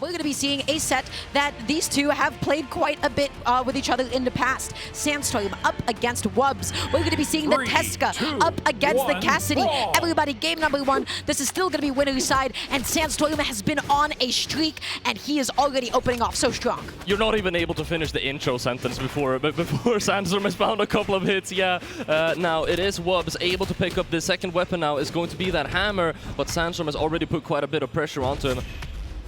we're going to be seeing a set that these two have played quite a bit with each other in the past. Sandstorm up against Wubz. We're going to be seeing the Teska up against the Cassidy. Brawl. Everybody, game number 1. This is still going to be winner's side, and Sandstorm has been on a streak, and he is already opening off so strong. You're not even able to finish the intro sentence before Sandstorm has found a couple of hits. Yeah, now it is Wubz able to pick up the second weapon now. Is going to be that hammer, but Sandstorm has already put quite a bit of pressure onto him.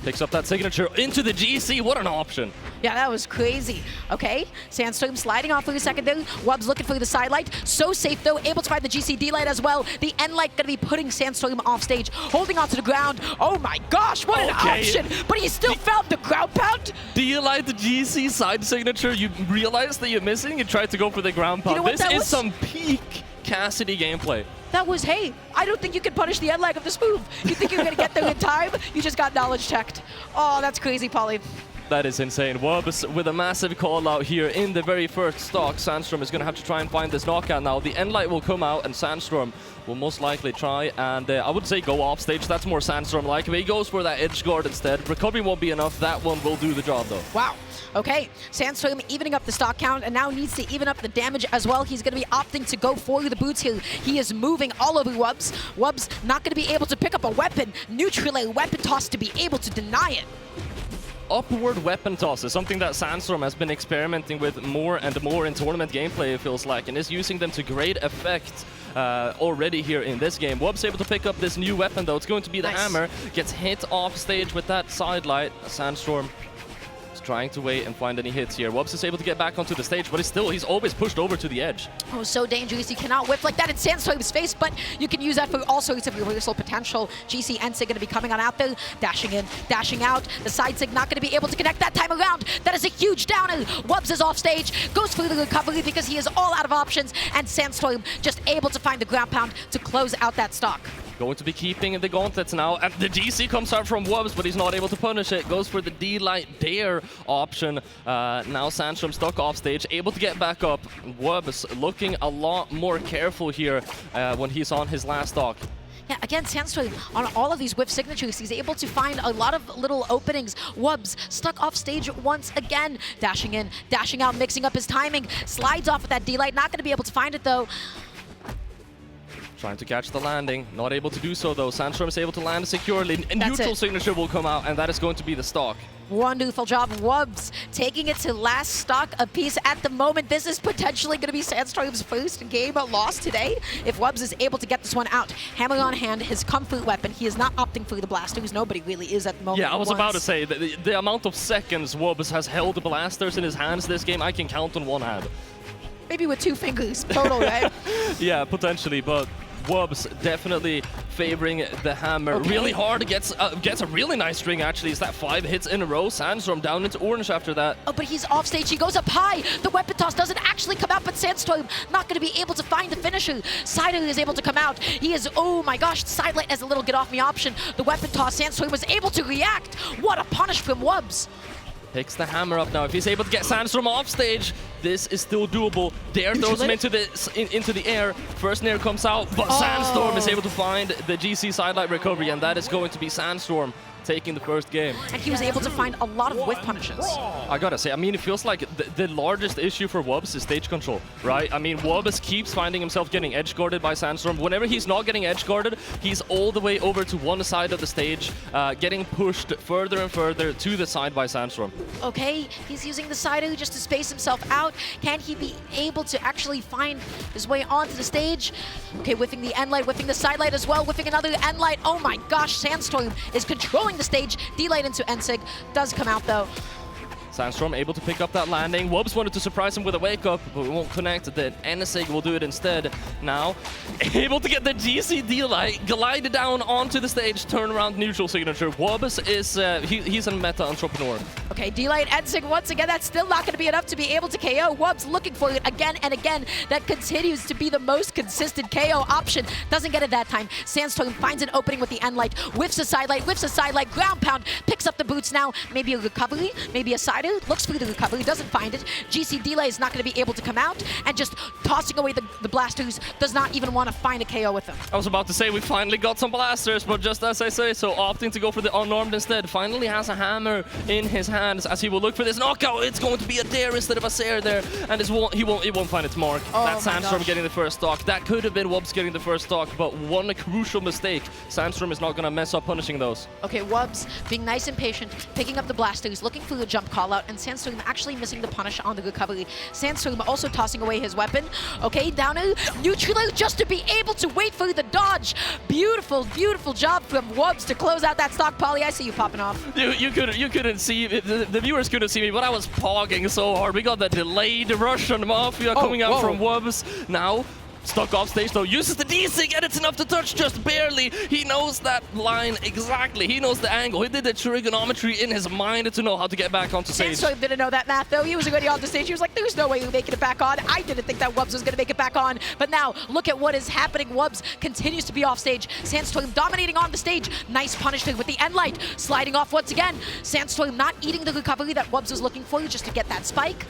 Picks up that signature into the GC. What an option. Yeah, that was crazy. Okay, Sandstorm sliding off for a second there. Wubz looking for the side light. So safe though, able to find the GCD light as well. The end light gonna be putting Sandstorm off stage, holding onto the ground. Oh my gosh, what an option! But he still found the ground pound. Do you like the GC side signature? You realize that you're missing. You tried to go for the ground pound. You know what, this is some peak Cassidy gameplay. That was, hey, I don't think you can punish the end leg of this move. You think you're gonna get there in time? You just got knowledge checked. Oh, that's crazy, Polly. That is insane. Wubz with a massive call out here in the very first stock. Sandstorm is going to have to try and find this knockout now. The end light will come out and Sandstorm will most likely try and I would say go off stage. That's more Sandstorm-like. But he goes for that edge guard instead. Recovery won't be enough. That one will do the job though. Wow. Okay, Sandstorm evening up the stock count and now needs to even up the damage as well. He's going to be opting to go for the boots here. He is moving all over Wubz. Wubz not going to be able to pick up a weapon. Neutral a weapon toss to be able to deny it. Upward weapon toss is something that Sandstorm has been experimenting with more and more in tournament gameplay, it feels like, and is using them to great effect already here in this game. Wubz able to pick up this new weapon though. It's going to be the hammer. Gets hit off stage with that side light. Sandstorm is trying to wait and find any hits here. Wubz is able to get back onto the stage, but he's always pushed over to the edge. Oh, so dangerous. You cannot whip like that in Sandstorm's face, but you can use that for all sorts of reversal potential. GC and Sig going to be coming on out there, dashing in, dashing out. The side Sig not going to be able to connect that time around. That is a huge downer. Wubz is off stage, goes for the recovery because he is all out of options, and Sandstorm just able to find the ground pound to close out that stock. Going to be keeping the gauntlets now, and the GC comes out from Wubz, but he's not able to punish it. Goes for the D-Light Dare option. Now Sandstorm stuck off stage, able to get back up. Wubz looking a lot more careful here when he's on his last stock. Yeah, again, Sandstorm on all of these whiff signatures, he's able to find a lot of little openings. Wubz stuck off stage once again, dashing in, dashing out, mixing up his timing, slides off with that D-Light, not going to be able to find it though. Trying to catch the landing, not able to do so though. Sandstorm is able to land securely. A neutral signature will come out, and that is going to be the stock. Wonderful job, Wubz, taking it to last stock apiece at the moment. This is potentially going to be Sandstorm's first game lost today. If Wubz is able to get this one out, hammer on hand, his comfort weapon, he is not opting for the blasters. Nobody really is at the moment. Yeah, I was about to say, the amount of seconds Wubz has held the blasters in his hands this game, I can count on one hand. Maybe with 2 fingers total, right? Yeah, potentially, but Wubz definitely favoring the hammer. Really hard, gets a really nice string actually. Is that 5 hits in a row? Sandstorm down into orange after that. Oh, but he's off stage. He goes up high. The weapon toss doesn't actually come out, but Sandstorm not going to be able to find the finisher. Sider is able to come out. He is, oh my gosh, sidelight as a little get off me option. The weapon toss, Sandstorm was able to react. What a punish from Wubz. Picks the hammer up now. If he's able to get Sandstorm off stage, this is still doable. Dare throws him into the air. First Nair comes out, but Sandstorm is able to find the GC sidelight recovery, and that is going to be Sandstorm taking the first game. And he was able to find a lot of whiff punishes. I gotta say, I mean, it feels like the largest issue for Wubz is stage control, right? I mean, Wubz keeps finding himself getting edge guarded by Sandstorm. Whenever he's not getting edge guarded, he's all the way over to one side of the stage, getting pushed further and further to the side by Sandstorm. Okay, he's using the Sider just to space himself out. Can he be able to actually find his way onto the stage? Okay, whiffing the end light, whiffing the side light as well, whiffing another end light. Oh my gosh, Sandstorm is controlling the stage. D-Light into Ensig. Does come out though. Sandstorm able to pick up that landing. Wubz wanted to surprise him with a wake-up, but we won't connect. Then Ensig will do it instead. Now, able to get the GC D-Light, glide down onto the stage, turn around neutral signature. Wubz is, he's a meta entrepreneur. Okay, D-Light Ensig once again. That's still not going to be enough to be able to KO. Wubz looking for it again and again. That continues to be the most consistent KO option. Doesn't get it that time. Sandstorm finds an opening with the end light, whiffs a side light, ground pound, picks up the boots now. Maybe a recovery, maybe a side Cider looks for the recovery, doesn't find it. GC Delay is not going to be able to come out, and just tossing away the blasters, does not even want to find a KO with them. I was about to say we finally got some blasters, but just as I say so, opting to go for the unarmed instead. Finally has a hammer in his hands as he will look for this knockout. It's going to be a dare instead of a Sair there, and he won't find its mark. Oh, That's Sandstorm getting the first stock. That could have been Wubz getting the first stock, but one crucial mistake. Sandstorm is not going to mess up punishing those. Okay, Wubz being nice and patient, picking up the blasters, looking for the jump call out, and Sandstorm actually missing the punish on the recovery. Sandstorm also tossing away his weapon. Okay, Downer, neutral just to be able to wait for the dodge. Beautiful, beautiful job from Wubz to close out that stock. Polly, I see you popping off. You couldn't see, the viewers couldn't see me, but I was pogging so hard. We got the delayed Russian Mafia coming out from Wubz. Now, stuck off stage though, uses the D-Sig and it's enough to touch just barely. He knows that line exactly. He knows the angle. He did the trigonometry in his mind to know how to get back onto stage. Sandstorm didn't know that math though. He was already on the stage. He was like, there's no way we're making it back on. I didn't think that Wubz was going to make it back on. But now, look at what is happening. Wubz continues to be off stage. Sandstorm dominating on the stage. Nice punish there with the end light. Sliding off once again. Sandstorm not eating the recovery that Wubz was looking for just to get that spike.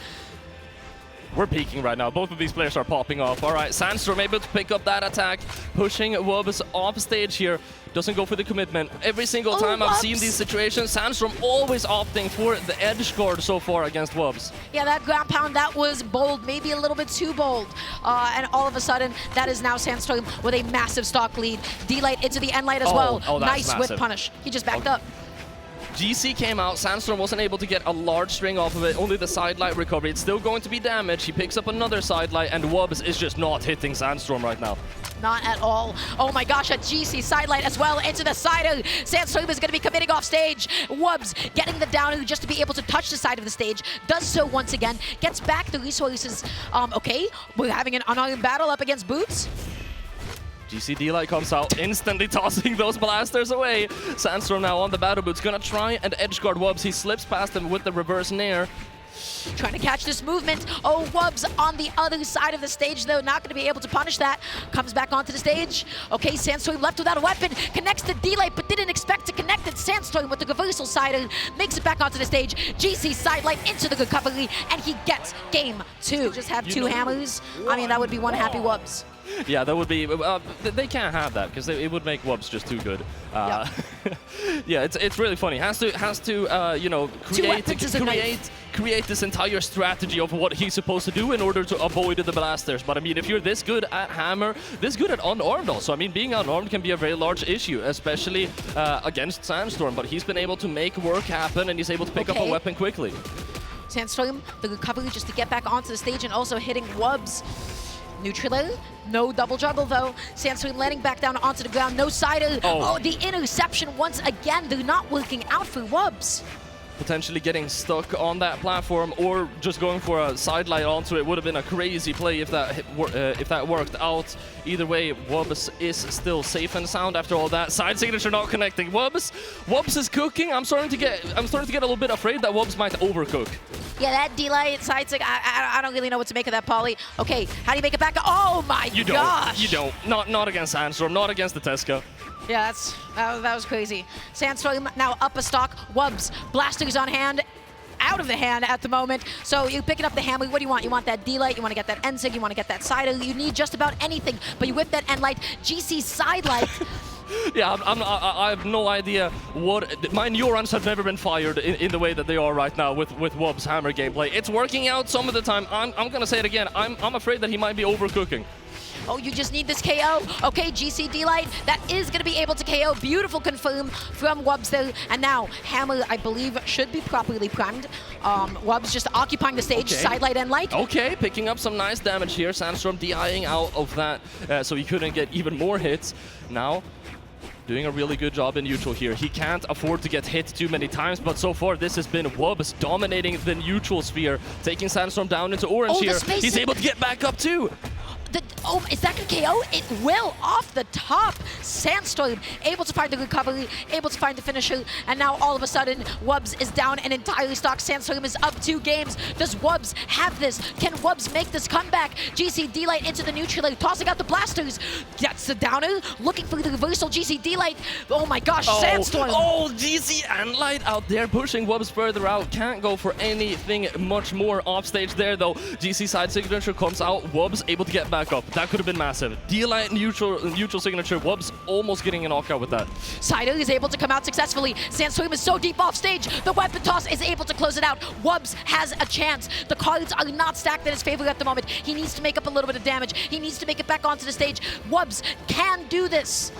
We're peaking right now. Both of these players are popping off. All right, Sandstorm able to pick up that attack, pushing Wubz off stage here. Doesn't go for the commitment. Every single time I've seen these situations, Sandstorm always opting for the edge guard so far against Wubz. Yeah, that ground pound, that was bold, maybe a little bit too bold. And all of a sudden, that is now Sandstorm with a massive stock lead. D-Light into the end light as well. Nice massive. with punish. He just backed up. GC came out, Sandstorm wasn't able to get a large string off of it, only the side light recovery. It's still going to be damage. He picks up another side light, and Wubz is just not hitting Sandstorm right now. Not at all. Oh my gosh, a GC side light as well into the side. Sandstorm is going to be committing off stage. Wubz getting the down just to be able to touch the side of the stage. Does so once again. Gets back the resources. Okay, we're having an unarmed battle up against Boots. GC D-Light comes out, instantly tossing those blasters away. Sandstorm now on the battle boots, gonna try and edgeguard Wubz. He slips past him with the reverse nair. Trying to catch this movement. Oh, Wubz on the other side of the stage, though. Not going to be able to punish that. Comes back onto the stage. Okay, Sandstorm left without a weapon. Connects the D-Light, but didn't expect to connect it. Sandstorm with the reversal side makes it back onto the stage. GC side light into the recovery, and he gets game 2. Just have two hammers. I mean, that would be one happy Wubz. Yeah, that would be. They can't have that because it would make Wubz just too good. Yeah, it's really funny. Has to you know, create this entire strategy of what he's supposed to do in order to avoid the blasters. But I mean, if you're this good at hammer, this good at unarmed also. I mean, being unarmed can be a very large issue, especially against Sandstorm. But he's been able to make work happen, and he's able to pick up a weapon quickly. Sandstorm, the recovery just to get back onto the stage and also hitting Wubz. Neutral, no double juggle though. Sandstorm letting back down onto the ground, no sider. Oh, the interception once again. They're not working out for Wubz. Potentially getting stuck on that platform or just going for a side light onto it would have been a crazy play if that worked out. Either way, Wubz is still safe and sound after all that. Side signature not connecting. Wubz is cooking. I'm starting to get a little bit afraid that Wubz might overcook. Yeah, that D-Light side sig, I don't really know what to make of that, Polly. Okay, how do you make it back? Oh my gosh! You don't. Not against Sandstorm. Not against the Tesco. Yeah, that was crazy. Sandstorm now up a stock. Wubz, blasters on hand. Out of the hand at the moment. So you're picking up the hammer. What do you want? You want that D-Light, you want to get that N-Sig, you want to get that Cider. You need just about anything. But you whip that N-Light, GC side light. Yeah, I have no idea what... My neurons have never been fired in the way that they are right now with Wubz hammer gameplay. It's working out some of the time. I'm going to say it again. I'm afraid that he might be overcooking. Oh, you just need this KO. Okay, GC D-Light, that is going to be able to KO. Beautiful confirm from Wubz there. And now, Hammer, I believe, should be properly primed. Wubz just occupying the stage, side light and light. Okay, picking up some nice damage here. Sandstorm DIing out of that, so he couldn't get even more hits. Now, doing a really good job in neutral here. He can't afford to get hit too many times, but so far this has been Wubz dominating the neutral sphere, taking Sandstorm down into orange here. He's able to get back up too. Oh, is that going to KO? It will off the top. Sandstorm able to find the recovery, able to find the finisher, and now all of a sudden, Wubz is down and entirely stocked. Sandstorm is up 2 games. Does Wubz have this? Can Wubz make this comeback? GC D-Light into the neutral, tossing out the blasters. That's the downer, looking for the reversal. GC D-Light, oh my gosh, Sandstorm. Oh, GC and Light out there pushing Wubz further out. Can't go for anything much more off stage there though. GC side signature comes out, Wubz able to get back up. That could have been massive. D-Light neutral signature, Wubz almost getting a knockout with that. Cider is able to come out successfully. Sandstorm is so deep off stage. The weapon toss is able to close it out. Wubz has a chance. The cards are not stacked in his favor at the moment. He needs to make up a little bit of damage. He needs to make it back onto the stage. Wubz can do this.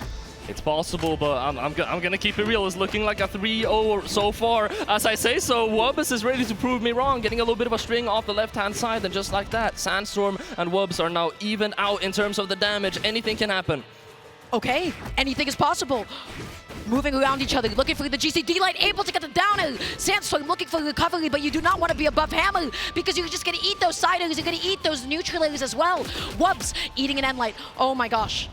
It's possible, but I'm gonna keep it real. It's looking like a 3-0 so far. As I say so, Wubz is ready to prove me wrong, getting a little bit of a string off the left-hand side, and just like that, Sandstorm and Wubz are now even out in terms of the damage. Anything can happen. Okay, anything is possible. Moving around each other, looking for the GC D-Light, able to get the downer. Sandstorm looking for recovery, but you do not want to be above Hammer because you're just going to eat those siders, you're going to eat those neutralators as well. Wubz eating an N-Light. Oh my gosh.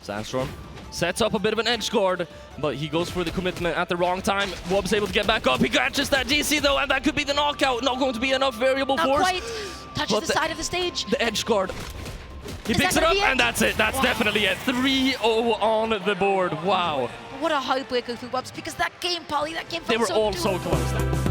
Sandstorm sets up a bit of an edge guard, but he goes for the commitment at the wrong time. Wubz able to get back up. He catches that GC though, and that could be the knockout. Not going to be enough variable Not force. quite. Touches the side of the stage. The edge guard. He picks it up, and that's it. That's definitely it. 3-0 on the board. Wow. What a heartbreaker for Wubz because that game, Polly, that game felt They were so all so close.